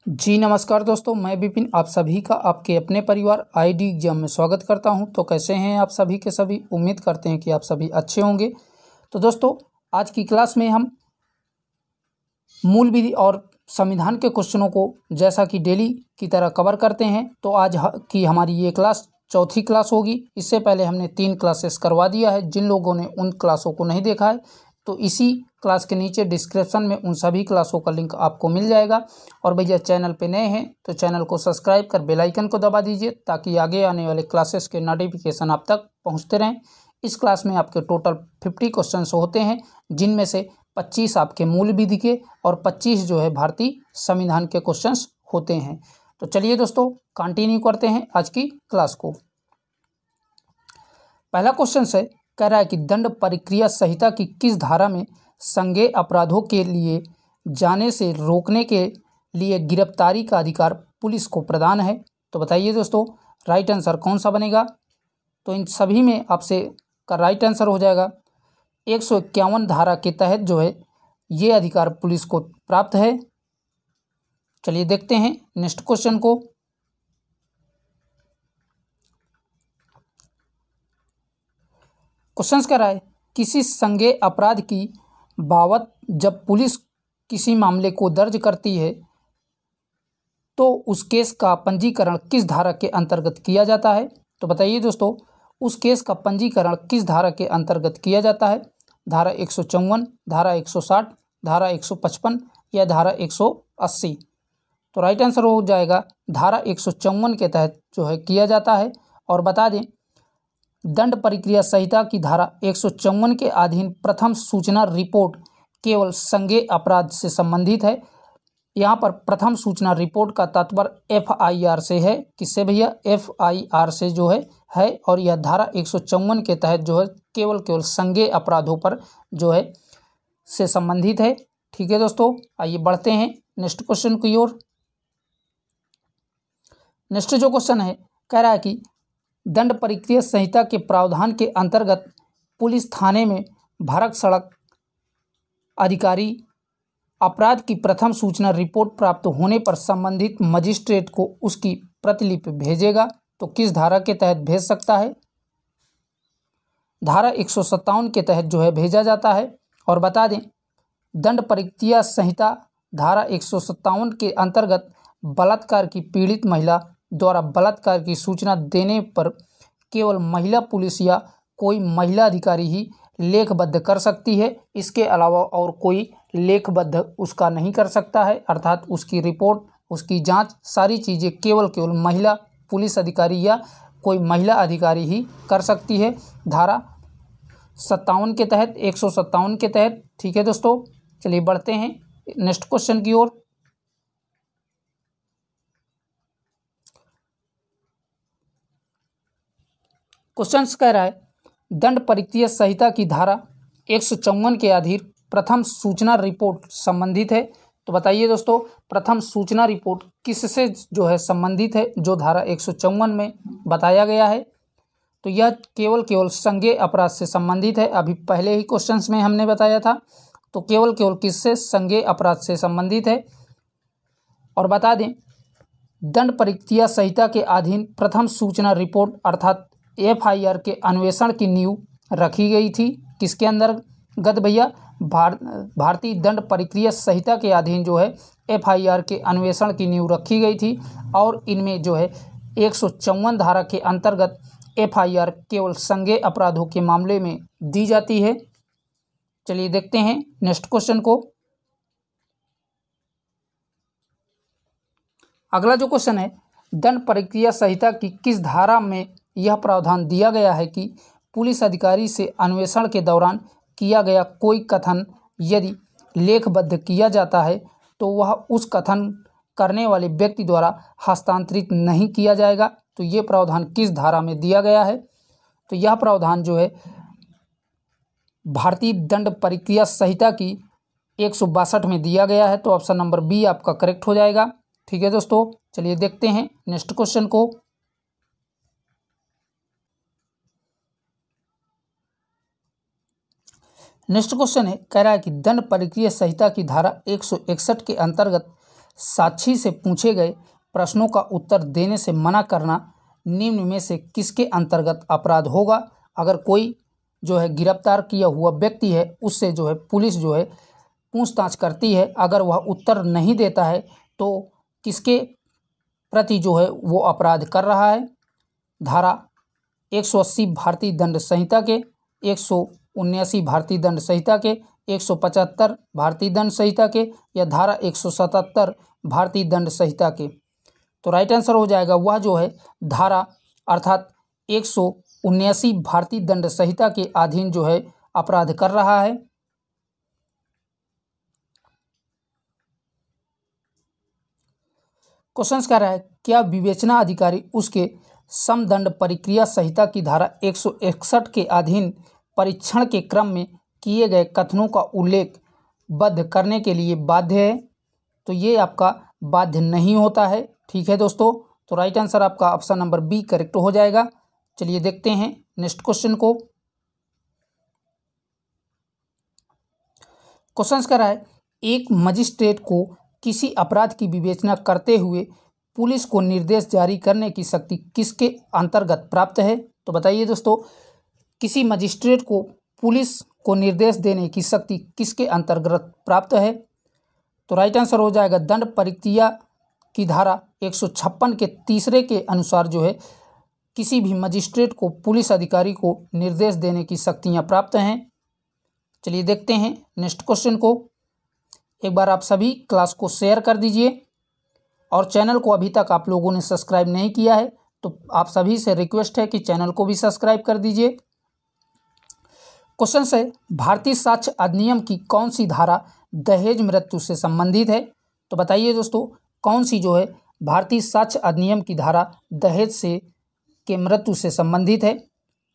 जी नमस्कार दोस्तों, मैं विपिन आप सभी का आपके अपने परिवार आईडी एग्जाम में स्वागत करता हूं। तो कैसे हैं आप सभी के सभी। उम्मीद करते हैं कि आप सभी अच्छे होंगे। तो दोस्तों, आज की क्लास में हम मूल विधि और संविधान के क्वेश्चनों को जैसा कि डेली की तरह कवर करते हैं। तो आज की हमारी ये क्लास चौथी क्लास होगी। इससे पहले हमने 3 क्लासेस करवा दिया है। जिन लोगों ने उन क्लासों को नहीं देखा है तो इसी क्लास के नीचे डिस्क्रिप्शन में उन सभी क्लासों का लिंक आपको मिल जाएगा। और भैया चैनल पे नए हैं तो चैनल को सब्सक्राइब कर बेल आइकन को दबा दीजिए ताकि आगे आने वाले क्लासेस के नोटिफिकेशन आप तक पहुंचते रहें। इस क्लास में आपके टोटल 50 क्वेश्चन होते हैं, जिनमें से 25 आपके मूल विधि के और 25 जो है भारतीय संविधान के क्वेश्चंस होते हैं। तो चलिए दोस्तों, कंटिन्यू करते हैं आज की क्लास को। पहला क्वेश्चन है, कह रहा है कि दंड प्रक्रिया संहिता की किस धारा में संज्ञेय अपराधों के लिए जाने से रोकने के लिए गिरफ्तारी का अधिकार पुलिस को प्रदान है। तो बताइए दोस्तों, राइट आंसर कौन सा बनेगा। तो इन सभी में आपसे का राइट आंसर हो जाएगा 151 धारा के तहत जो है ये अधिकार पुलिस को प्राप्त है। चलिए देखते हैं नेक्स्ट क्वेश्चन को। क्वेश्चन कह रहा है, किसी संज्ञेय अपराध की बाबत जब पुलिस किसी मामले को दर्ज करती है तो उस केस का पंजीकरण किस धारा के अंतर्गत किया जाता है। तो बताइए दोस्तों, उस केस का पंजीकरण किस धारा के अंतर्गत किया जाता है। धारा 154, धारा 160, धारा 155 या धारा 180। तो राइट आंसर हो जाएगा धारा 154 के तहत जो है किया जाता है। और बता दें, दंड प्रक्रिया संहिता की धारा 154 के अधीन प्रथम सूचना रिपोर्ट केवल संज्ञेय अपराध से संबंधित है। यहाँ पर प्रथम सूचना रिपोर्ट का तात्पर्य FIR से है। किससे भैया? FIR से जो है। और यह धारा 154 के तहत जो है केवल संज्ञेय अपराधों पर जो है से संबंधित है। ठीक है दोस्तों, आइए बढ़ते हैं नेक्स्ट क्वेश्चन की ओर। नेक्स्ट जो क्वेश्चन है, कह रहा है कि दंड प्रक्रिया संहिता के प्रावधान के अंतर्गत पुलिस थाने में भरक सड़क अधिकारी अपराध की प्रथम सूचना रिपोर्ट प्राप्त होने पर संबंधित मजिस्ट्रेट को उसकी प्रतिलिपि भेजेगा। तो किस धारा के तहत भेज सकता है? धारा 157 के तहत जो है भेजा जाता है। और बता दें, दंड प्रक्रिया संहिता धारा 157 के अंतर्गत बलात्कार की पीड़ित महिला द्वारा बलात्कार की सूचना देने पर केवल महिला पुलिस या कोई महिला अधिकारी ही लेखबद्ध कर सकती है। इसके अलावा और कोई लेखबद्ध उसका नहीं कर सकता है। अर्थात उसकी रिपोर्ट, उसकी जांच, सारी चीज़ें केवल महिला पुलिस अधिकारी या कोई महिला अधिकारी ही कर सकती है। धारा 57 के तहत, 157 के तहत। ठीक है दोस्तों, चलिए बढ़ते हैं नेक्स्ट क्वेश्चन की ओर। क्वेश्चन कह रहा है, दंड प्रक्रिया संहिता की धारा 154 के अधीन प्रथम सूचना रिपोर्ट संबंधित है। तो बताइए दोस्तों, प्रथम सूचना रिपोर्ट किससे जो है संबंधित है, जो धारा 154 में बताया गया है। तो यह केवल संज्ञेय अपराध से संबंधित है। अभी पहले ही क्वेश्चंस में हमने बताया था। तो केवल किससे? संज्ञेय अपराध से संबंधित है। और बता दें, दंड प्रक्रिया संहिता के अधीन प्रथम सूचना रिपोर्ट अर्थात FIR के अन्वेषण की नींव रखी गई थी। किसके अंतर्गत भैया? भारतीय दंड प्रक्रिया संहिता के अधीन जो है FIR के अन्वेषण की नींव रखी गई थी। और इनमें जो है 154 धारा के अंतर्गत FIR केवल संज्ञेय अपराधों के मामले में दी जाती है। चलिए देखते हैं नेक्स्ट क्वेश्चन को। अगला जो क्वेश्चन है, दंड प्रक्रिया संहिता की किस धारा में यह प्रावधान दिया गया है कि पुलिस अधिकारी से अन्वेषण के दौरान किया गया कोई कथन यदि लेखबद्ध किया जाता है तो वह उस कथन करने वाले व्यक्ति द्वारा हस्तांतरित नहीं किया जाएगा। तो ये प्रावधान किस धारा में दिया गया है? तो यह प्रावधान जो है भारतीय दंड प्रक्रिया संहिता की 162 में दिया गया है। तो ऑप्शन नंबर बी आपका करेक्ट हो जाएगा। ठीक है दोस्तों, चलिए देखते हैं नेक्स्ट क्वेश्चन को। नेक्स्ट क्वेश्चन है, कह रहा है कि दंड प्रक्रिया संहिता की धारा 161 के अंतर्गत साक्षी से पूछे गए प्रश्नों का उत्तर देने से मना करना निम्न में से किसके अंतर्गत अपराध होगा। अगर कोई जो है गिरफ्तार किया हुआ व्यक्ति है उससे जो है पुलिस जो है पूछताछ करती है, अगर वह उत्तर नहीं देता है तो किसके प्रति जो है वो अपराध कर रहा है। धारा 180 भारतीय दंड संहिता के, 179 भारतीय दंड संहिता के, 175 भारतीय दंड संहिता के या धारा 177 भारतीय दंड संहिता के। तो राइट आंसर हो जाएगा वह जो है धारा अर्थात 179 भारतीय दंड संहिता के अधीन जो है अपराध कर रहा है। क्वेश्चन कह रहा है क्या विवेचना अधिकारी उसके समदंड प्रक्रिया संहिता की धारा 161 के अधीन परीक्षण के क्रम में किए गए कथनों का उल्लेख बद्ध करने के लिए बाध्य है। तो ये आपका बाध्य नहीं होता है। ठीक है दोस्तों, तो राइट आंसर आपका ऑप्शन नंबर बी करेक्ट हो जाएगा। चलिए देखते हैं नेक्स्ट क्वेश्चन को। क्वेश्चन कह रहा है एक मजिस्ट्रेट को किसी अपराध की विवेचना करते हुए पुलिस को निर्देश जारी करने की शक्ति किसके अंतर्गत प्राप्त है। तो बताइए दोस्तों, किसी मजिस्ट्रेट को पुलिस को निर्देश देने की शक्ति किसके अंतर्गत प्राप्त है। तो राइट आंसर हो जाएगा दंड प्रक्रिया की धारा 156 के तीसरे के अनुसार जो है किसी भी मजिस्ट्रेट को पुलिस अधिकारी को निर्देश देने की शक्तियाँ प्राप्त हैं। चलिए देखते हैं नेक्स्ट क्वेश्चन को। एक बार आप सभी क्लास को शेयर कर दीजिए और चैनल को अभी तक आप लोगों ने सब्सक्राइब नहीं किया है तो आप सभी से रिक्वेस्ट है कि चैनल को भी सब्सक्राइब कर दीजिए। क्वेश्चन है भारतीय साक्ष्य अधिनियम की कौन सी धारा दहेज मृत्यु से संबंधित है। तो बताइए दोस्तों, कौन सी जो है भारतीय साक्ष्य अधिनियम की धारा दहेज से के मृत्यु से संबंधित है।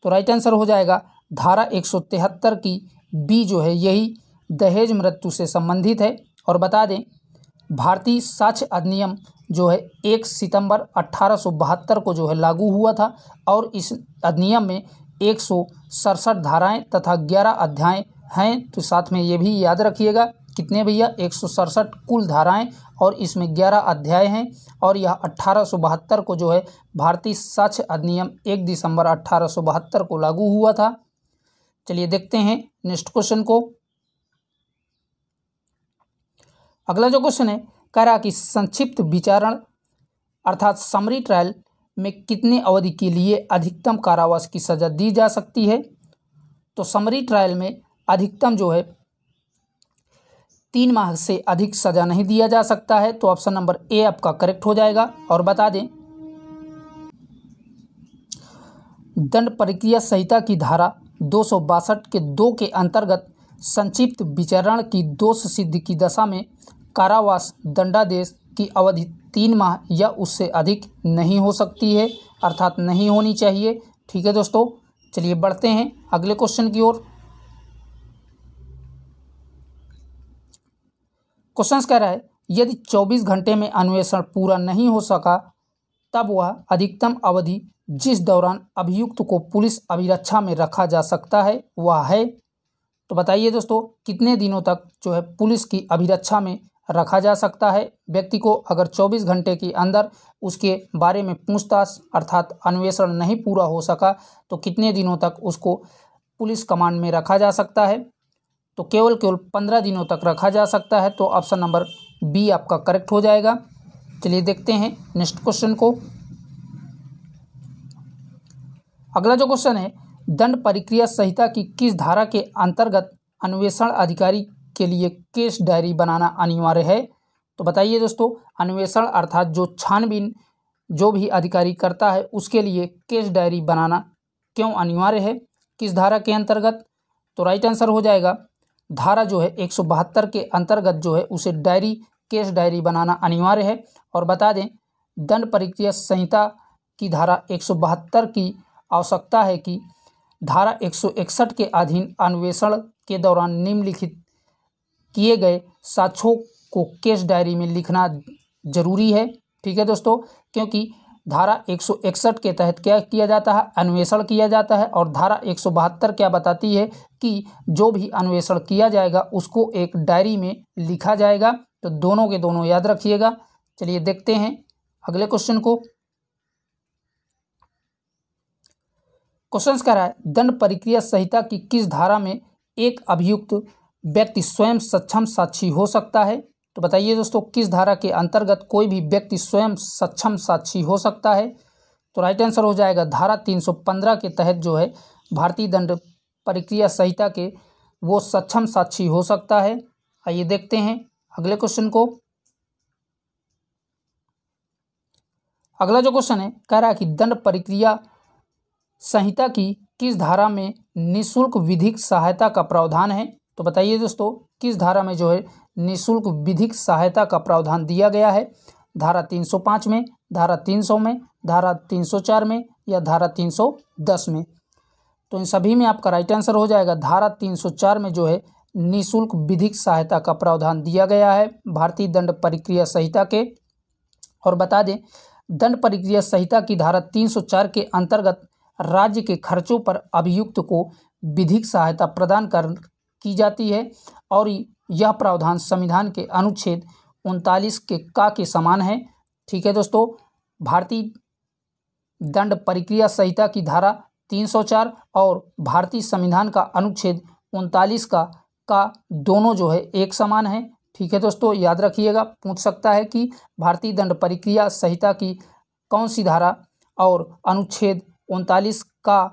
तो राइट आंसर हो जाएगा धारा 173 की बी जो है यही दहेज मृत्यु से संबंधित है। और बता दें भारतीय साक्ष्य अधिनियम जो है 1 सितंबर 1872 को जो है लागू हुआ था और इस अधिनियम में 167 धाराएं तथा 11 अध्याय हैं। तो साथ में ये भी याद रखिएगा कितने भैया 167 कुल धाराएं और इसमें 11 अध्याय हैं और यह 1872 को जो है भारतीय साक्ष्य अधिनियम 1 दिसंबर 1872 को लागू हुआ था। चलिए देखते हैं नेक्स्ट क्वेश्चन को। अगला जो क्वेश्चन है कह रहा कि संक्षिप्त विचारण अर्थात समरी ट्रायल में कितने अवधि के लिए अधिकतम कारावास की सज़ा दी जा सकती है। तो समरी ट्रायल में अधिकतम जो है 3 माह से अधिक सज़ा नहीं दिया जा सकता है। तो ऑप्शन नंबर ए आपका करेक्ट हो जाएगा। और बता दें दंड प्रक्रिया संहिता की धारा 262 के 2 के अंतर्गत संक्षिप्त विचारण की दोष सिद्धि की दशा में कारावास दंडादेश की अवधि 3 माह या उससे अधिक नहीं हो सकती है अर्थात नहीं होनी चाहिए। ठीक है दोस्तों, चलिए बढ़ते हैं अगले क्वेश्चन की ओर। क्वेश्चन कह रहा है यदि 24 घंटे में अन्वेषण पूरा नहीं हो सका तब वह अधिकतम अवधि जिस दौरान अभियुक्त को पुलिस अभिरक्षा में रखा जा सकता है वह है। तो बताइए दोस्तों, कितने दिनों तक जो है पुलिस की अभिरक्षा में रखा जा सकता है व्यक्ति को। अगर 24 घंटे के अंदर उसके बारे में पूछताछ अर्थात अन्वेषण नहीं पूरा हो सका तो कितने दिनों तक उसको पुलिस कमांड में रखा जा सकता है। तो केवल 15 दिनों तक रखा जा सकता है। तो ऑप्शन नंबर बी आपका करेक्ट हो जाएगा। चलिए देखते हैं नेक्स्ट क्वेश्चन को। अगला जो क्वेश्चन है दंड प्रक्रिया संहिता की किस धारा के अंतर्गत अन्वेषण अधिकारी के लिए केस डायरी बनाना अनिवार्य है। तो बताइए दोस्तों, अन्वेषण अर्थात जो छानबीन जो भी अधिकारी करता है उसके लिए केस डायरी बनाना क्यों अनिवार्य है, किस धारा के अंतर्गत। तो राइट आंसर हो जाएगा धारा जो है 172 के अंतर्गत जो है उसे डायरी केस डायरी बनाना अनिवार्य है। और बता दें दंड प्रक्रिया संहिता की धारा 172 की आवश्यकता है कि धारा 161 के अधीन अन्वेषण के दौरान निम्नलिखित किए गए साक्ष्यों को केस डायरी में लिखना जरूरी है। ठीक है दोस्तों, क्योंकि धारा 161 के तहत क्या किया जाता है, अन्वेषण किया जाता है और धारा 172 क्या बताती है कि जो भी अन्वेषण किया जाएगा उसको एक डायरी में लिखा जाएगा। तो दोनों के दोनों याद रखिएगा। चलिए देखते हैं अगले क्वेश्चन को। क्वेश्चन कह रहा है दंड प्रक्रिया संहिता की किस धारा में एक अभियुक्त व्यक्ति स्वयं सक्षम साक्षी हो सकता है? तो बताइए दोस्तों, किस धारा के अंतर्गत कोई भी व्यक्ति स्वयं सक्षम साक्षी हो सकता है? तो राइट आंसर हो जाएगा धारा 315 के तहत जो है भारतीय दंड प्रक्रिया संहिता के वो सक्षम साक्षी हो सकता है। आइए देखते हैं अगले क्वेश्चन को। अगला जो क्वेश्चन है कह रहा है कि दंड प्रक्रिया संहिता की किस धारा में निःशुल्क विधिक सहायता का प्रावधान है? तो बताइए दोस्तों, किस धारा में जो है निःशुल्क विधिक सहायता का प्रावधान दिया गया है? धारा 305 में, धारा 300 में, धारा 304 में या धारा 310 में? तो इन सभी में आपका राइट आंसर हो जाएगा धारा 304 में जो है निःशुल्क विधिक सहायता का प्रावधान दिया गया है भारतीय दंड प्रक्रिया संहिता के। और बता दें, दंड प्रक्रिया संहिता की धारा 304 के अंतर्गत राज्य के खर्चों पर अभियुक्त को विधिक सहायता प्रदान की जाती है और यह प्रावधान संविधान के अनुच्छेद 39 के समान है। ठीक है दोस्तों, भारतीय दंड प्रक्रिया संहिता की धारा 304 और भारतीय संविधान का अनुच्छेद 39 का दोनों जो है एक समान है। ठीक है दोस्तों, याद रखिएगा, पूछ सकता है कि भारतीय दंड प्रक्रिया संहिता की कौन सी धारा और अनुच्छेद 39 का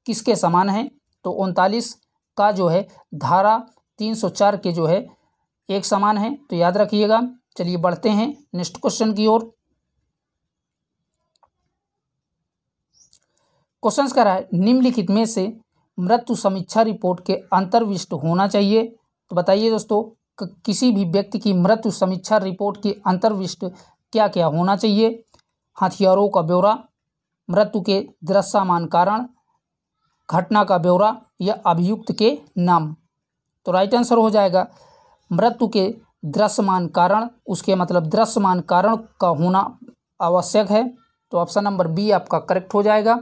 किसके समान है? तो 39 का जो है धारा 304 के जो है एक समान है, तो याद रखिएगा। चलिए बढ़ते हैं नेक्स्ट क्वेश्चन की ओर। क्वेश्चन कह रहा है निम्नलिखित में से मृत्यु समीक्षा रिपोर्ट के अंतर्विष्ट होना चाहिए। तो बताइए दोस्तों, किसी भी व्यक्ति की मृत्यु समीक्षा रिपोर्ट के अंतर्विष्ट क्या क्या होना चाहिए? हथियारों का ब्यौरा, मृत्यु के दृश्यमान कारण, घटना का ब्यौरा या अभियुक्त के नाम? तो राइट आंसर हो जाएगा मृत्यु के दृश्यमान कारण, उसके मतलब दृश्यमान कारण का होना आवश्यक है। तो ऑप्शन नंबर बी आपका करेक्ट हो जाएगा।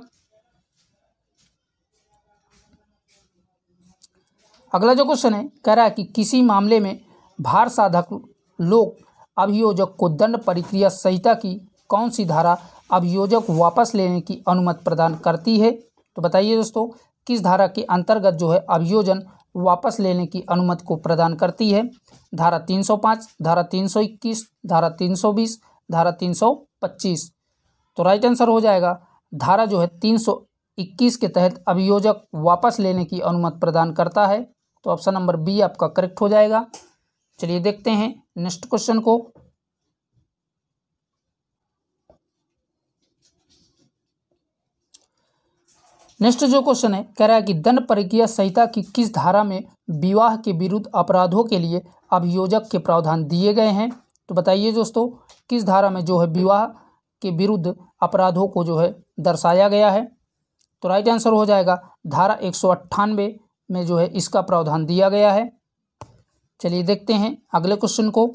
अगला जो क्वेश्चन है कह रहा है कि किसी मामले में भार साधक लोक अभियोजक को दंड प्रक्रिया संहिता की कौन सी धारा अभियोजक वापस लेने की अनुमति प्रदान करती है? तो बताइए दोस्तों, किस धारा के अंतर्गत जो है अभियोजन वापस लेने की अनुमति को प्रदान करती है? धारा 305, धारा 321, धारा 320, धारा 325? तो राइट आंसर हो जाएगा धारा जो है 321 के तहत अभियोजक वापस लेने की अनुमति प्रदान करता है। तो ऑप्शन नंबर बी आपका करेक्ट हो जाएगा। चलिए देखते हैं नेक्स्ट क्वेश्चन को। नेक्स्ट जो क्वेश्चन है कह रहा है कि दंड प्रक्रिया संहिता की किस धारा में विवाह के विरुद्ध अपराधों के लिए अभियोजक के प्रावधान दिए गए हैं? तो बताइए दोस्तों, किस धारा में जो है विवाह के विरुद्ध अपराधों को जो है दर्शाया गया है? तो राइट आंसर हो जाएगा धारा 198 में जो है इसका प्रावधान दिया गया है। चलिए देखते हैं अगले क्वेश्चन को।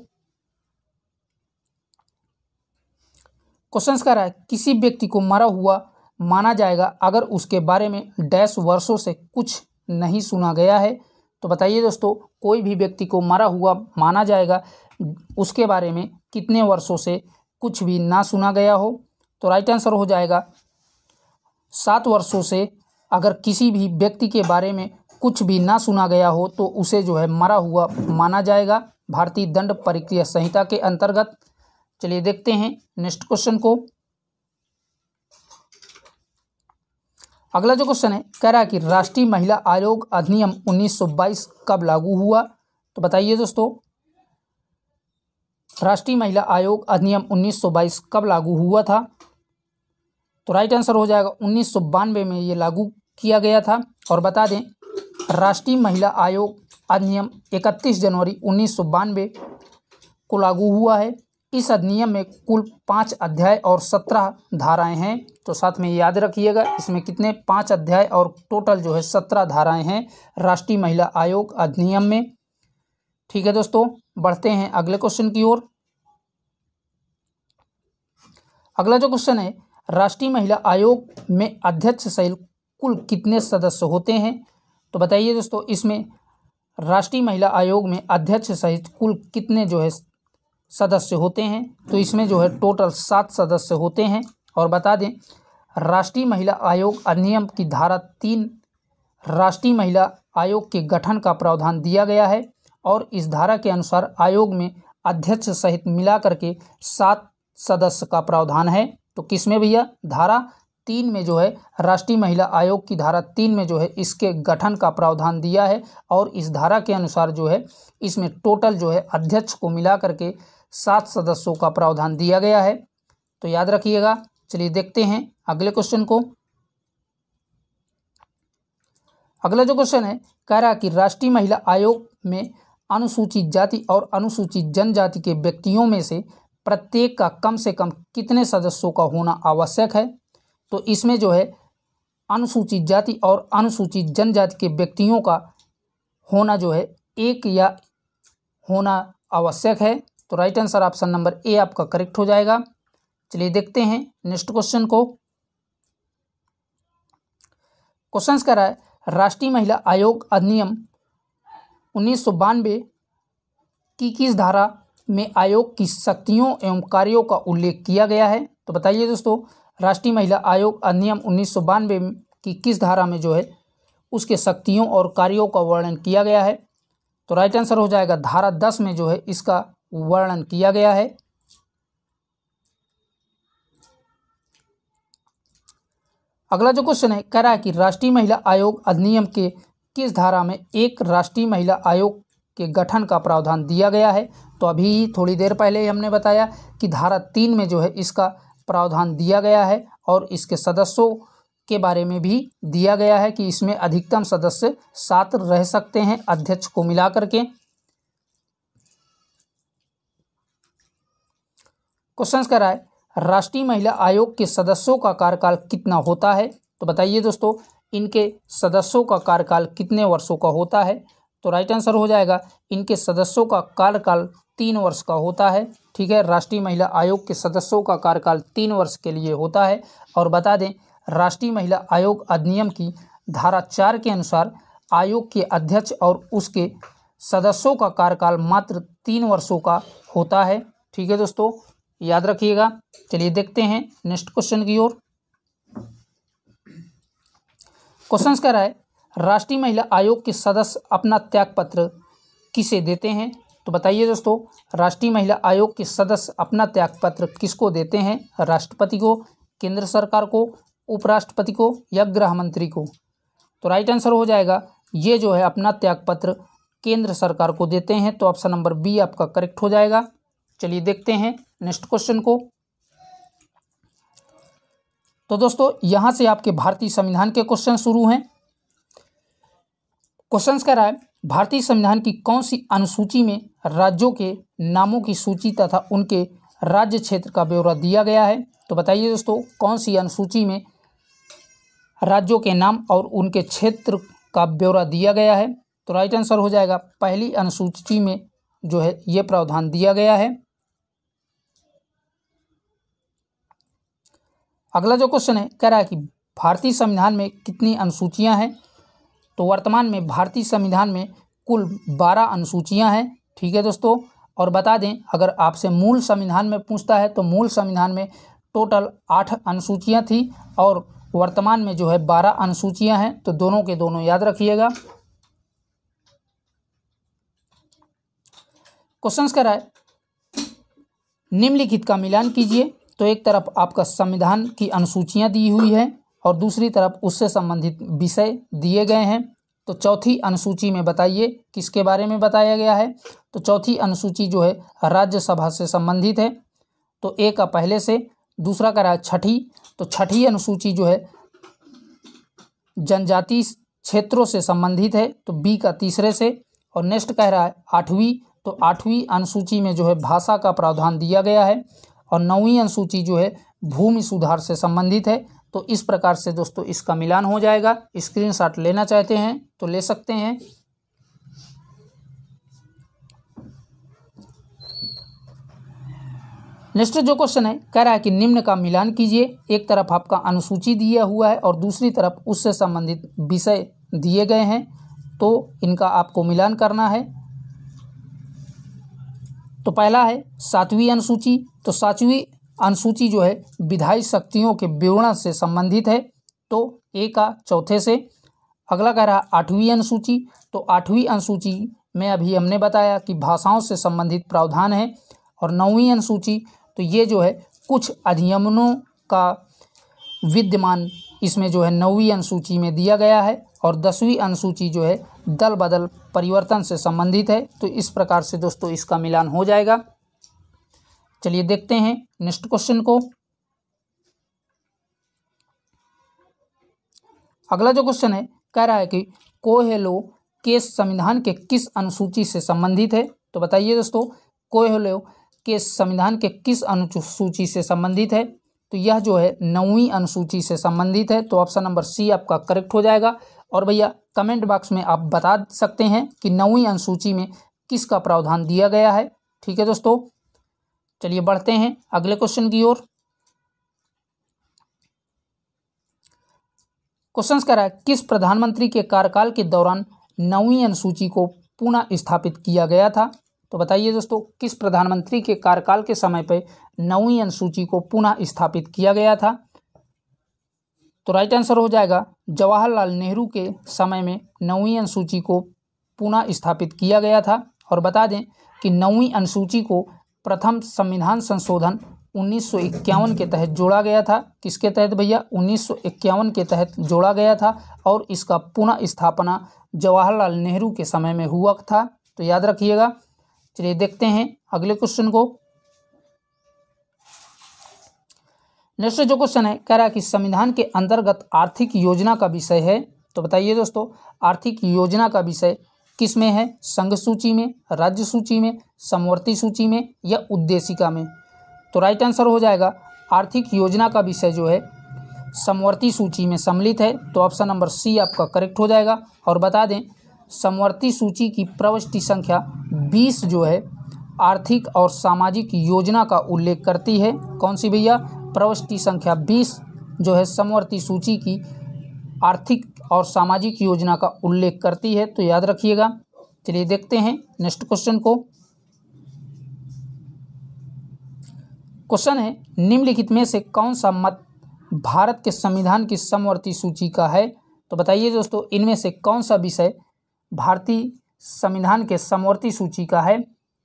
क्वेश्चन कह रहा है किसी व्यक्ति को मरा हुआ माना जाएगा अगर उसके बारे में डैश वर्षों से कुछ नहीं सुना गया है। तो बताइए दोस्तों, कोई भी व्यक्ति को मरा हुआ माना जाएगा उसके बारे में कितने वर्षों से कुछ भी ना सुना गया हो? तो राइट आंसर हो जाएगा 7 वर्षों से अगर किसी भी व्यक्ति के बारे में कुछ भी ना सुना गया हो तो उसे जो है मरा हुआ माना जाएगा भारतीय दंड प्रक्रिया संहिता के अंतर्गत। चलिए देखते हैं नेक्स्ट क्वेश्चन को। अगला जो क्वेश्चन है कह रहा है कि राष्ट्रीय महिला आयोग अधिनियम 1922 कब लागू हुआ? तो बताइए दोस्तों, राष्ट्रीय महिला आयोग अधिनियम 1922 कब लागू हुआ था? तो राइट आंसर हो जाएगा 1992 में ये लागू किया गया था। और बता दें, राष्ट्रीय महिला आयोग अधिनियम 31 जनवरी 1992 को लागू हुआ है। इस अधिनियम में कुल 5 अध्याय और 17 धाराएं हैं। तो साथ में याद रखिएगा, इसमें कितने 5 अध्याय और टोटल जो है 17 धाराएं हैं राष्ट्रीय महिला आयोग अधिनियम में। ठीक है दोस्तों, बढ़ते हैं अगले क्वेश्चन की ओर। अगला जो क्वेश्चन है, राष्ट्रीय महिला आयोग में अध्यक्ष सहित कुल कितने सदस्य होते हैं? तो बताइए दोस्तों, इसमें राष्ट्रीय महिला आयोग में अध्यक्ष सहित कुल कितने जो है सदस्य होते हैं, तो इसमें जो है टोटल 7 सदस्य होते हैं। और बता दें, राष्ट्रीय महिला आयोग अधिनियम की धारा 3 राष्ट्रीय महिला आयोग के गठन का प्रावधान दिया गया है और इस धारा के अनुसार आयोग में अध्यक्ष सहित मिलाकर के 7 सदस्य का प्रावधान है। तो किसमें भैया, धारा 3 में जो है राष्ट्रीय महिला आयोग की धारा 3 में जो है इसके गठन का प्रावधान दिया है और इस धारा के अनुसार जो है इसमें टोटल जो है अध्यक्ष को मिला करके 7 सदस्यों का प्रावधान दिया गया है। तो याद रखिएगा। चलिए देखते हैं अगले क्वेश्चन को। अगला जो क्वेश्चन है, कह रहा है कि राष्ट्रीय महिला आयोग में अनुसूचित जाति और अनुसूचित जनजाति के व्यक्तियों में से प्रत्येक का कम से कम कितने सदस्यों का होना आवश्यक है। तो इसमें जो है अनुसूचित जाति और अनुसूचित जनजाति के व्यक्तियों का होना जो है एक या होना आवश्यक है। तो right answer option number A आपका करेक्ट हो जाएगा। चलिए देखते हैं नेक्स्ट क्वेश्चन को। क्वेश्चन कह रहा है, राष्ट्रीय महिला आयोग अधिनियम 1992 की किस धारा में आयोग की शक्तियों एवं कार्यों का उल्लेख किया गया है। तो बताइए दोस्तों, राष्ट्रीय महिला आयोग अधिनियम 1992 की किस धारा में जो है उसके शक्तियों और कार्यों का वर्णन किया गया है। तो राइट आंसर हो जाएगा धारा 10 में जो है इसका वर्णन किया गया है। अगला जो क्वेश्चन है, कह रहा है कि राष्ट्रीय महिला आयोग अधिनियम के किस धारा में एक राष्ट्रीय महिला आयोग के गठन का प्रावधान दिया गया है। तो अभी थोड़ी देर पहले ही हमने बताया कि धारा 3 में जो है इसका प्रावधान दिया गया है और इसके सदस्यों के बारे में भी दिया गया है कि इसमें अधिकतम सदस्य 7 रह सकते हैं अध्यक्ष को मिलाकर के। क्वेश्चन कह रहा है, राष्ट्रीय महिला आयोग के सदस्यों का कार्यकाल कितना होता है। तो बताइए दोस्तों, इनके सदस्यों का कार्यकाल कितने वर्षों का होता है। तो राइट आंसर हो जाएगा, इनके सदस्यों का कार्यकाल 3 वर्ष का होता है। ठीक है, राष्ट्रीय महिला आयोग के सदस्यों का कार्यकाल 3 वर्ष के लिए होता है। और बता दें, राष्ट्रीय महिला आयोग अधिनियम की धारा 4 के अनुसार आयोग के अध्यक्ष और उसके सदस्यों का कार्यकाल मात्र 3 वर्षों का होता है। ठीक है दोस्तों, याद रखिएगा। चलिए देखते हैं नेक्स्ट क्वेश्चन की ओर। क्वेश्चन कह रहा है, राष्ट्रीय महिला आयोग के सदस्य अपना त्यागपत्र किसे देते हैं। तो बताइए दोस्तों, राष्ट्रीय महिला आयोग के सदस्य अपना त्यागपत्र किसको देते हैं। राष्ट्रपति को, केंद्र सरकार को, उपराष्ट्रपति को या गृह मंत्री को। तो राइट आंसर हो जाएगा, ये जो है अपना त्यागपत्र केंद्र सरकार को देते हैं। तो ऑप्शन नंबर बी आपका करेक्ट हो जाएगा। चलिए देखते हैं नेक्स्ट क्वेश्चन को। तो दोस्तों, यहां से आपके भारतीय संविधान के क्वेश्चन शुरू हैं। क्वेश्चन कह रहा है, भारतीय संविधान की कौन सी अनुसूची में राज्यों के नामों की सूची तथा उनके राज्य क्षेत्र का ब्यौरा दिया गया है। तो बताइए दोस्तों, कौन सी अनुसूची में राज्यों के नाम और उनके क्षेत्र का ब्यौरा दिया गया है। तो राइट आंसर हो जाएगा, पहली अनुसूची में जो है ये प्रावधान दिया गया है। अगला जो क्वेश्चन है, कह रहा है कि भारतीय संविधान में कितनी अनुसूचियां हैं। तो वर्तमान में भारतीय संविधान में कुल 12 अनुसूचियां हैं। ठीक है दोस्तों, और बता दें, अगर आपसे मूल संविधान में पूछता है तो मूल संविधान में टोटल 8 अनुसूचियां थी और वर्तमान में जो है 12 अनुसूचियां हैं। तो दोनों के दोनों याद रखिएगा। क्वेश्चन कह रहा है, निम्नलिखित का मिलान कीजिए। तो एक तरफ आपका संविधान की अनुसूचियां दी हुई है और दूसरी तरफ उससे संबंधित विषय दिए गए हैं। तो चौथी अनुसूची में बताइए किसके बारे में बताया गया है। तो चौथी अनुसूची जो है राज्यसभा से संबंधित है। तो ए का पहले से, दूसरा कह रहा है छठी। तो छठी अनुसूची जो है जनजातीय क्षेत्रों से संबंधित है। तो बी का तीसरे से। और नेक्स्ट कह रहा है 8वीं। तो 8वीं अनुसूची में जो है भाषा का प्रावधान दिया गया है। और 9वीं अनुसूची जो है भूमि सुधार से संबंधित है। तो इस प्रकार से दोस्तों इसका मिलान हो जाएगा। स्क्रीनशॉट लेना चाहते हैं तो ले सकते हैं। नेक्स्ट जो क्वेश्चन है, कह रहा है कि निम्न का मिलान कीजिए। एक तरफ आपका अनुसूची दिया हुआ है और दूसरी तरफ उससे संबंधित विषय दिए गए हैं। तो इनका आपको मिलान करना है। तो पहला है 7वीं अनुसूची, तो 7वीं अनुसूची जो है विधायी शक्तियों के विवरण से संबंधित है, तो ए का चौथे से। अगला कह रहा है 8वीं अनुसूची, तो 8वीं अनुसूची में अभी हमने बताया कि भाषाओं से संबंधित प्रावधान है। और 9वीं अनुसूची, तो ये जो है कुछ अधिनियमों का विद्यमान इसमें जो है 9वीं अनुसूची में दिया गया है। और 10वीं अनुसूची जो है दल बदल परिवर्तन से संबंधित है। तो इस प्रकार से दोस्तों इसका मिलान हो जाएगा। चलिए देखते हैं नेक्स्ट क्वेश्चन को। अगला जो क्वेश्चन है कह रहा है कि कोहेलो के संविधान के किस अनुसूची से संबंधित है। तो बताइए दोस्तों, कोहेलो के संविधान के किस अनुसूची से संबंधित है। तो यह जो है 9वीं अनुसूची से संबंधित है। तो ऑप्शन नंबर सी आपका करेक्ट हो जाएगा। और भैया कमेंट बॉक्स में आप बता सकते हैं कि 9वीं अनुसूची में किसका प्रावधान दिया गया है। ठीक है दोस्तों, चलिए बढ़ते हैं अगले क्वेश्चन की ओर। क्वेश्चन कह रहा है किस प्रधानमंत्री के कार्यकाल के दौरान 9वीं अनुसूची को पुनः स्थापित किया गया था। तो बताइए दोस्तों, किस प्रधानमंत्री के कार्यकाल के समय पर 9वीं अनुसूची को पुनः स्थापित किया गया था। तो राइट आंसर हो जाएगा जवाहरलाल नेहरू के समय में 9वीं अनुसूची को पुनः स्थापित किया गया था। और बता दें कि 9वीं अनुसूची को प्रथम संविधान संशोधन 1951 के तहत जोड़ा गया था। किसके तहत भैया? 1951 के तहत जोड़ा गया था। और इसका पुनः स्थापना जवाहरलाल नेहरू के समय में हुआ था। तो याद रखिएगा। चलिए देखते हैं अगले क्वेश्चन को। नेक्स्ट जो क्वेश्चन है कह रहा है कि संविधान के अंतर्गत आर्थिक योजना का विषय है। तो बताइए दोस्तों, आर्थिक योजना का विषय किस में है? संघ सूची में, राज्य सूची में, समवर्ती सूची में या उद्देशिका में। तो राइट आंसर हो जाएगा आर्थिक योजना का विषय जो है समवर्ती सूची में सम्मिलित है। तो ऑप्शन नंबर सी आपका करेक्ट हो जाएगा। और बता दें समवर्ती सूची की प्रविष्टि संख्या 20 जो है आर्थिक और सामाजिक योजना का उल्लेख करती है। कौन सी भैया? प्रविष्टि संख्या 20 जो है समवर्ती सूची की आर्थिक और सामाजिक योजना का उल्लेख करती है। तो याद रखिएगा। चलिए देखते हैं नेक्स्ट क्वेश्चन को। क्वेश्चन है निम्नलिखित में से कौन सा मत भारत के संविधान की समवर्ती सूची का है। तो बताइए दोस्तों, इनमें से कौन सा विषय भारतीय संविधान के समवर्ती सूची का है।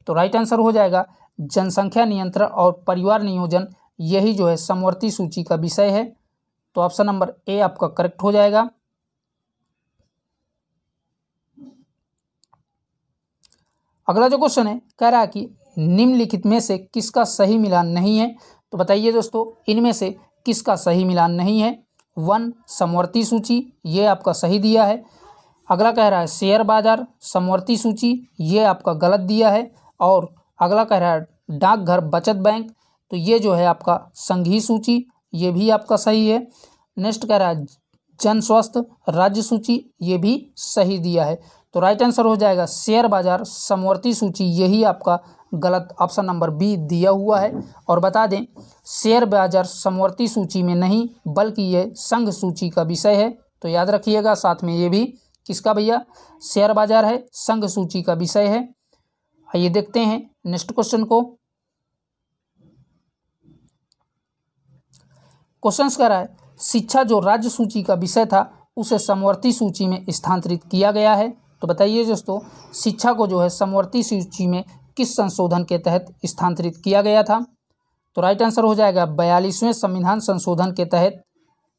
तो राइट आंसर हो जाएगा जनसंख्या नियंत्रण और परिवार नियोजन। यही जो है समवर्ती सूची का विषय है। तो ऑप्शन नंबर ए आपका करेक्ट हो जाएगा। अगला जो क्वेश्चन है कह रहा है कि निम्नलिखित में से किसका सही मिलान नहीं है। तो बताइए दोस्तों, इनमें से किसका सही मिलान नहीं है। 1 समवर्ती सूची, ये आपका सही दिया है। अगला कह रहा है शेयर बाजार समवर्ती सूची, ये आपका गलत दिया है। और अगला कह रहा है डाकघर बचत बैंक, तो ये जो है आपका संघीय सूची, ये भी आपका सही है। नेक्स्ट कह रहा है जन स्वास्थ्य राज्य सूची, ये भी सही दिया है। तो राइट आंसर हो जाएगा शेयर बाजार समवर्ती सूची, यही आपका गलत ऑप्शन नंबर बी दिया हुआ है। और बता दें शेयर बाजार समवर्ती सूची में नहीं बल्कि ये संघ सूची का विषय है। तो याद रखिएगा। साथ में ये भी किसका भैया? शेयर बाजार है, संघ सूची का विषय है। आइए देखते हैं नेक्स्ट क्वेश्चन को। क्वेश्चन कह रहा है शिक्षा जो राज्य सूची का विषय था उसे समवर्ती सूची में स्थानांतरित किया गया है। तो बताइए दोस्तों, शिक्षा को जो है समवर्ती सूची में किस संशोधन के तहत स्थानांतरित किया गया था। तो राइट आंसर हो जाएगा 42वें संविधान संशोधन के तहत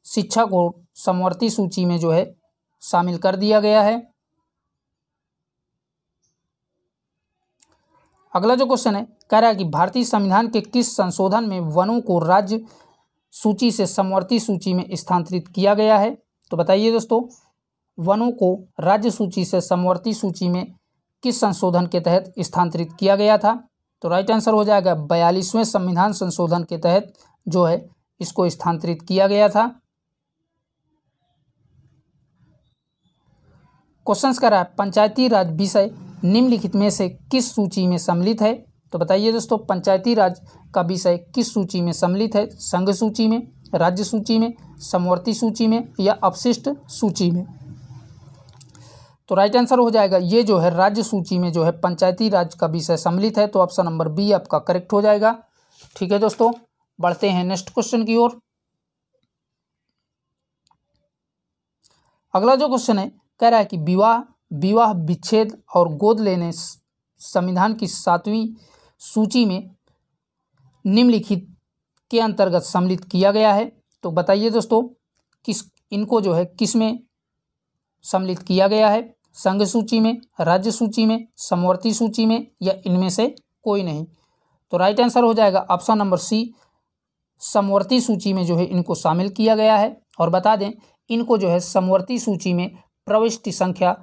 शिक्षा को समवर्ती सूची में जो है शामिल कर दिया गया है। अगला जो क्वेश्चन है कह रहा है कि भारतीय संविधान के किस संशोधन में वनों को राज्य सूची से समवर्ती सूची में स्थानांतरित किया गया है। तो बताइए दोस्तों, वनों को राज्य सूची से समवर्ती सूची में किस संशोधन के तहत स्थानांतरित किया गया था। तो राइट आंसर हो जाएगा 42वें संविधान संशोधन के तहत जो है इसको स्थानांतरित किया गया था। क्वेश्चन कर रहा है पंचायती राज विषय निम्नलिखित में से किस सूची में सम्मिलित है। तो बताइए दोस्तों, पंचायती राज का विषय किस सूची में सम्मिलित है? संघ सूची में, राज्य सूची में, समवर्ती सूची में या अपशिष्ट सूची में। तो राइट आंसर हो जाएगा ये जो है राज्य सूची में जो है पंचायती राज का विषय सम्मिलित है, तो ऑप्शन नंबर बी आपका करेक्ट हो जाएगा। ठीक है दोस्तों, बढ़ते हैं नेक्स्ट क्वेश्चन की ओर। अगला जो क्वेश्चन है कह रहा है कि विवाह विच्छेद और गोद लेने संविधान की 7वीं सूची में निम्नलिखित के अंतर्गत सम्मिलित किया गया है। तो बताइए दोस्तों इनको जो है किस में सम्मिलित किया गया है, संघ सूची में, राज्य सूची में, समवर्ती सूची में, या इनमें से कोई नहीं। तो राइट आंसर हो जाएगा ऑप्शन नंबर सी, समवर्ती सूची में जो है इनको शामिल किया गया है। और बता दें इनको जो है समवर्ती सूची में प्रविष्टि संख्या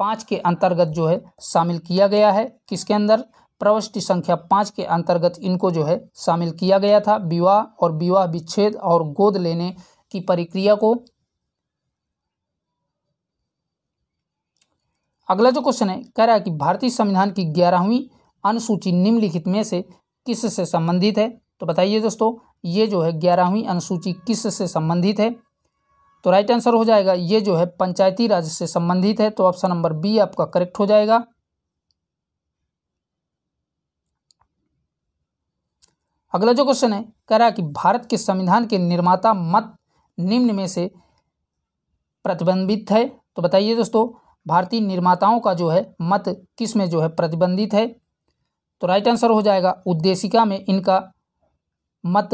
5 के अंतर्गत जो है शामिल किया गया है। किसके अंदर? प्रविष्टि संख्या 5 के अंतर्गत इनको जो है शामिल किया गया था, विवाह और विवाह विच्छेद और गोद लेने की प्रक्रिया को। अगला जो क्वेश्चन है कह रहा है कि भारतीय संविधान की 11वीं अनुसूची निम्नलिखित में से किस से संबंधित है। तो बताइए दोस्तों ये जो है 11वीं अनुसूची किस से संबंधित है। तो राइट आंसर हो जाएगा ये जो है पंचायती राज से संबंधित है, तो ऑप्शन नंबर बी आपका करेक्ट हो जाएगा। अगला जो क्वेश्चन है कह रहा है कि भारत के संविधान के निर्माता मत निम्न में से प्रतिबंधित है। तो बताइए दोस्तों भारतीय निर्माताओं का जो है मत किस में जो है प्रतिबंधित है। तो राइट आंसर हो जाएगा उद्देशिका में इनका मत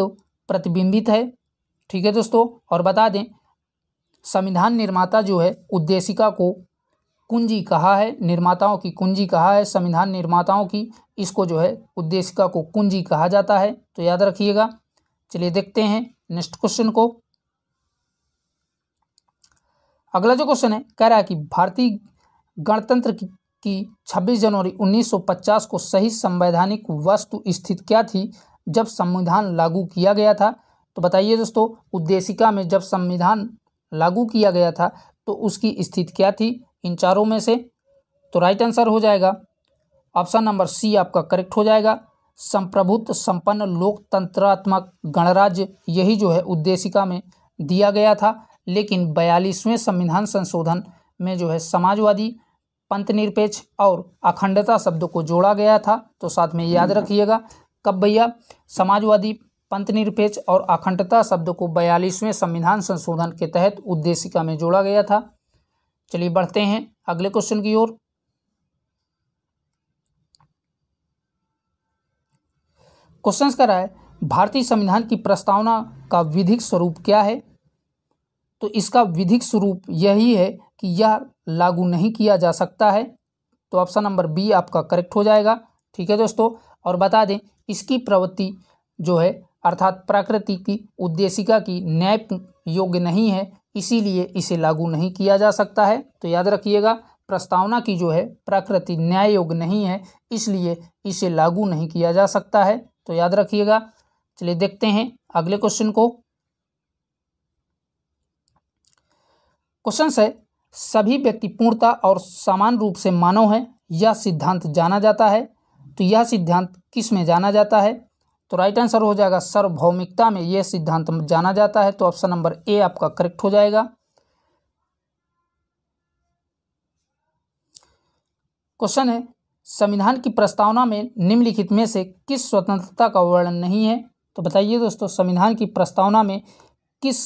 प्रतिबिंबित है। ठीक है दोस्तों, और बता दें संविधान निर्माता जो है उद्देशिका को कुंजी कहा है, निर्माताओं की कुंजी कहा है, संविधान निर्माताओं की इसको जो है उद्देशिका को कुंजी कहा जाता है, तो याद रखिएगा। चलिए देखते हैं नेक्स्ट क्वेश्चन को। अगला जो क्वेश्चन है कह रहा है कि भारतीय गणतंत्र की 26 जनवरी 1950 को सही संवैधानिक वस्तु स्थिति क्या थी जब संविधान लागू किया गया था। तो बताइए दोस्तों उद्देशिका में जब संविधान लागू किया गया था तो उसकी स्थिति क्या थी इन चारों में से। तो राइट आंसर हो जाएगा ऑप्शन नंबर सी आपका करेक्ट हो जाएगा, संप्रभुत्व संपन्न लोकतंत्रात्मक गणराज्य, यही जो है उद्देशिका में दिया गया था। लेकिन 42वें संविधान संशोधन में जो है समाजवादी, पंथनिरपेक्ष और अखंडता शब्दों को जोड़ा गया था। तो साथ में याद रखिएगा कब भैया, समाजवादी, पंथनिरपेक्ष और अखंडता शब्दों को 42वें संविधान संशोधन के तहत उद्देशिका में जोड़ा गया था। चलिए बढ़ते हैं अगले क्वेश्चन की ओर। क्वेश्चन कर रहा है भारतीय संविधान की प्रस्तावना का विधिक स्वरूप क्या है। तो इसका विधिक स्वरूप यही है कि यह लागू नहीं किया जा सकता है, तो ऑप्शन नंबर बी आपका करेक्ट हो जाएगा। ठीक है दोस्तों, और बता दें इसकी प्रवृत्ति जो है अर्थात प्रकृति की उद्देशिका की न्याय योग्य नहीं है, इसीलिए इसे लागू नहीं किया जा सकता है। तो याद रखिएगा प्रस्तावना की जो है प्रकृति न्याय योग्य नहीं है, इसलिए इसे लागू नहीं किया जा सकता है, तो याद रखिएगा। चलिए देखते हैं अगले क्वेश्चन को। क्वेश्चन है सभी व्यक्ति पूर्णता और समान रूप से मानव है, यह सिद्धांत जाना जाता है। तो यह सिद्धांत किस में जाना जाता है। तो राइट आंसर हो जाएगा सार्वभौमिकता में यह सिद्धांत जाना जाता है, तो ऑप्शन नंबर ए आपका करेक्ट हो जाएगा। क्वेश्चन है संविधान की प्रस्तावना में निम्नलिखित में से किस स्वतंत्रता का वर्णन नहीं है। तो बताइए दोस्तों संविधान की प्रस्तावना में किस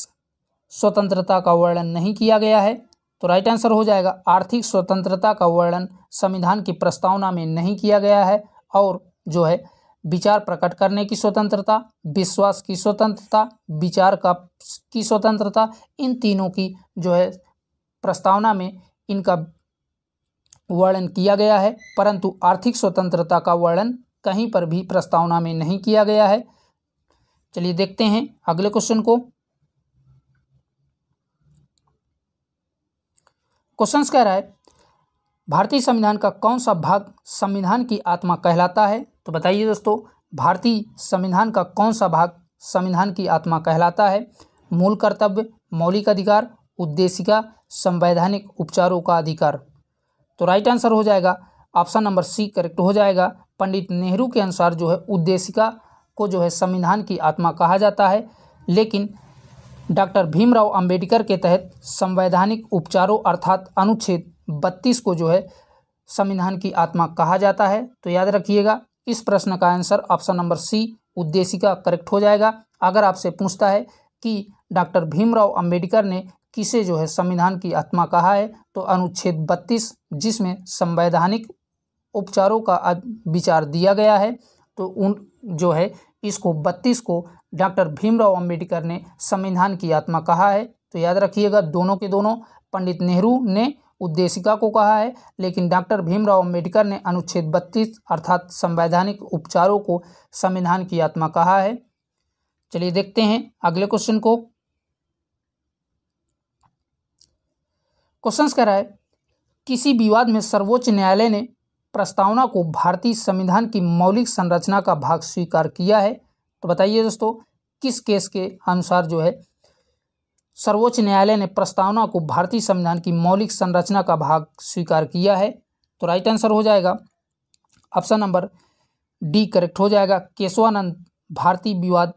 स्वतंत्रता का वर्णन नहीं किया गया है। तो राइट आंसर हो जाएगा आर्थिक स्वतंत्रता का वर्णन संविधान की प्रस्तावना में नहीं किया गया है, और जो है विचार प्रकट करने की स्वतंत्रता, विश्वास की स्वतंत्रता, विचार की स्वतंत्रता, इन तीनों की जो है प्रस्तावना में इनका वर्णन किया गया है, परंतु आर्थिक स्वतंत्रता का वर्णन कहीं पर भी प्रस्तावना में नहीं किया गया है। चलिए देखते हैं अगले क्वेश्चन को। क्वेश्चन कह रहा है भारतीय संविधान का कौन सा भाग संविधान की आत्मा कहलाता है। तो बताइए दोस्तों भारतीय संविधान का कौन सा भाग संविधान की आत्मा कहलाता है। मूल कर्तव्य, मौलिक अधिकार, उद्देशिका, संवैधानिक उपचारों का अधिकार। तो राइट आंसर हो जाएगा ऑप्शन नंबर सी करेक्ट हो जाएगा। पंडित नेहरू के अनुसार जो है उद्देशिका को जो है संविधान की आत्मा कहा जाता है, लेकिन डॉक्टर भीमराव अंबेडकर के तहत संवैधानिक उपचारों अर्थात अनुच्छेद 32 को जो है संविधान की आत्मा कहा जाता है। तो याद रखिएगा, इस प्रश्न का आंसर ऑप्शन नंबर सी उद्देशिका करेक्ट हो जाएगा। अगर आपसे पूछता है कि डॉक्टर भीमराव अंबेडकर ने किसे जो है संविधान की आत्मा कहा है, तो अनुच्छेद 32 जिसमें संवैधानिक उपचारों का विचार दिया गया है, तो उन जो है इसको 32 को डॉक्टर भीमराव अंबेडकर ने संविधान की आत्मा कहा है। तो याद रखिएगा, दोनों के दोनों, पंडित नेहरू ने उद्देशिका को कहा है, लेकिन डॉक्टर भीमराव अंबेडकर ने अनुच्छेद 32 अर्थात संवैधानिक उपचारों को संविधान की आत्मा कहा है। चलिए देखते हैं अगले क्वेश्चन को। क्वेश्चन कह रहा है, किसी विवाद में सर्वोच्च न्यायालय ने प्रस्तावना को भारतीय संविधान की मौलिक संरचना का भाग स्वीकार किया है। तो बताइए दोस्तों, किस केस के अनुसार जो है सर्वोच्च न्यायालय ने प्रस्तावना को भारतीय संविधान की मौलिक संरचना का भाग स्वीकार किया है? तो राइट आंसर हो जाएगा ऑप्शन नंबर डी करेक्ट हो जाएगा। केशवानंद भारतीय विवाद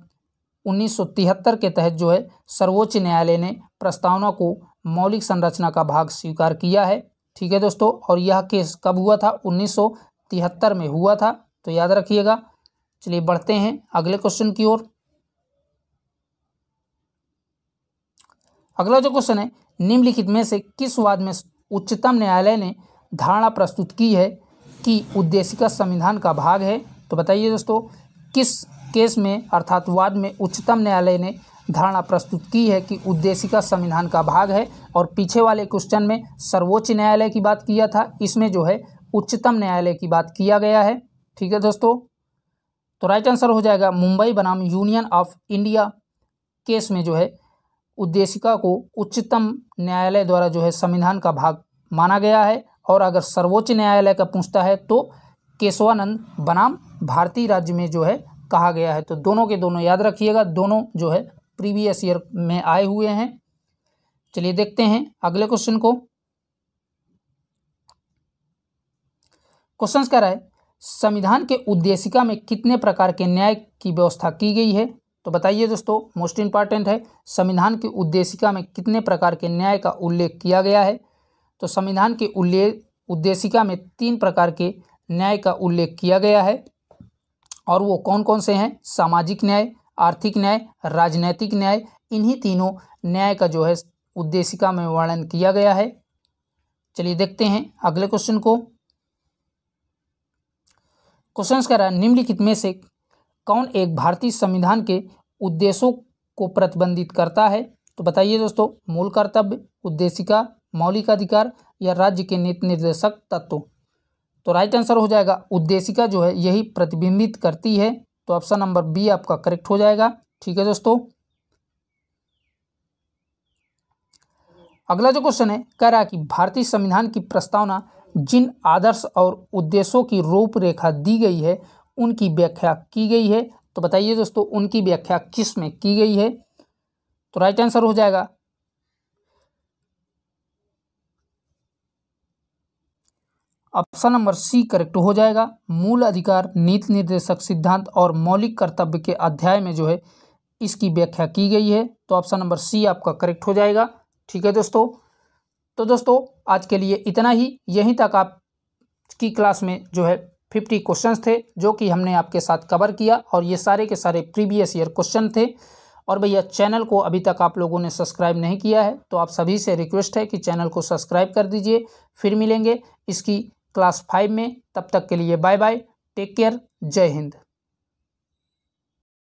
1973 के तहत जो है सर्वोच्च न्यायालय ने प्रस्तावना को मौलिक संरचना का भाग स्वीकार किया है। ठीक है दोस्तों, और यह केस कब हुआ था? 1973 में हुआ था। तो याद रखिएगा। चलिए बढ़ते हैं अगले क्वेश्चन की ओर। अगला जो क्वेश्चन है, निम्नलिखित में से किस वाद में उच्चतम न्यायालय ने धारणा प्रस्तुत की है कि उद्देशिका संविधान का भाग है? तो बताइए दोस्तों, किस केस में अर्थात वाद में उच्चतम न्यायालय ने धारणा प्रस्तुत की है कि उद्देशिका संविधान का भाग है? और पीछे वाले क्वेश्चन में सर्वोच्च न्यायालय की बात किया था, इसमें जो है उच्चतम न्यायालय की बात किया गया है। ठीक है दोस्तों, तो राइट आंसर हो जाएगा मुंबई बनाम यूनियन ऑफ इंडिया केस में जो है उद्देशिका को उच्चतम न्यायालय द्वारा जो है संविधान का भाग माना गया है। और अगर सर्वोच्च न्यायालय का पूछता है तो केशवानंद बनाम भारतीय राज्य में जो है कहा गया है। तो दोनों के दोनों याद रखिएगा, दोनों जो है प्रीवियस ईयर में आए हुए हैं। चलिए देखते हैं अगले क्वेश्चन को। क्वेश्चन कह रहा है, संविधान के उद्देशिका में कितने प्रकार के न्याय की व्यवस्था की गई है? तो बताइए दोस्तों, मोस्ट इंपॉर्टेंट है, संविधान की उद्देशिका में कितने प्रकार के न्याय का उल्लेख किया गया है? तो संविधान के उद्देशिका में 3 प्रकार के न्याय का उल्लेख किया गया है। और वो कौन कौन से हैं? सामाजिक न्याय, आर्थिक न्याय, राजनैतिक न्याय। इन्हीं तीनों न्याय का जो है उद्देशिका में वर्णन किया गया है। चलिए देखते हैं अगले क्वेश्चन को। क्वेश्चन कह रहा है, निम्नलिखित में से कौन एक भारतीय संविधान के उद्देश्यों को प्रतिबंधित करता है? तो बताइए दोस्तों, मूल कर्तव्य, उद्देशिका, मौलिक अधिकार या राज्य के नीति निर्देशक तत्व? तो राइट आंसर हो जाएगा उद्देशिका जो है यही प्रतिबिंबित करती है। तो ऑप्शन नंबर बी आपका करेक्ट हो जाएगा। ठीक है दोस्तों, अगला जो क्वेश्चन है कह रहा है कि भारतीय संविधान की प्रस्तावना जिन आदर्श और उद्देश्यों की रूपरेखा दी गई है उनकी व्याख्या की गई है। तो बताइए दोस्तों, उनकी व्याख्या किस में की गई है? तो राइट आंसर हो जाएगा ऑप्शन नंबर सी करेक्ट हो जाएगा। मूल अधिकार, नीति निर्देशक सिद्धांत और मौलिक कर्तव्य के अध्याय में जो है इसकी व्याख्या की गई है। तो ऑप्शन नंबर सी आपका करेक्ट हो जाएगा। ठीक है दोस्तों, तो दोस्तों आज के लिए इतना ही। यहीं तक आपकी क्लास में जो है 50 क्वेश्चंस थे जो कि हमने आपके साथ कवर किया, और ये सारे के सारे प्रीवियस ईयर क्वेश्चन थे। और भैया, चैनल को अभी तक आप लोगों ने सब्सक्राइब नहीं किया है तो आप सभी से रिक्वेस्ट है कि चैनल को सब्सक्राइब कर दीजिए। फिर मिलेंगे इसकी क्लास 5 में, तब तक के लिए बाय बाय, टेक केयर, जय हिंद।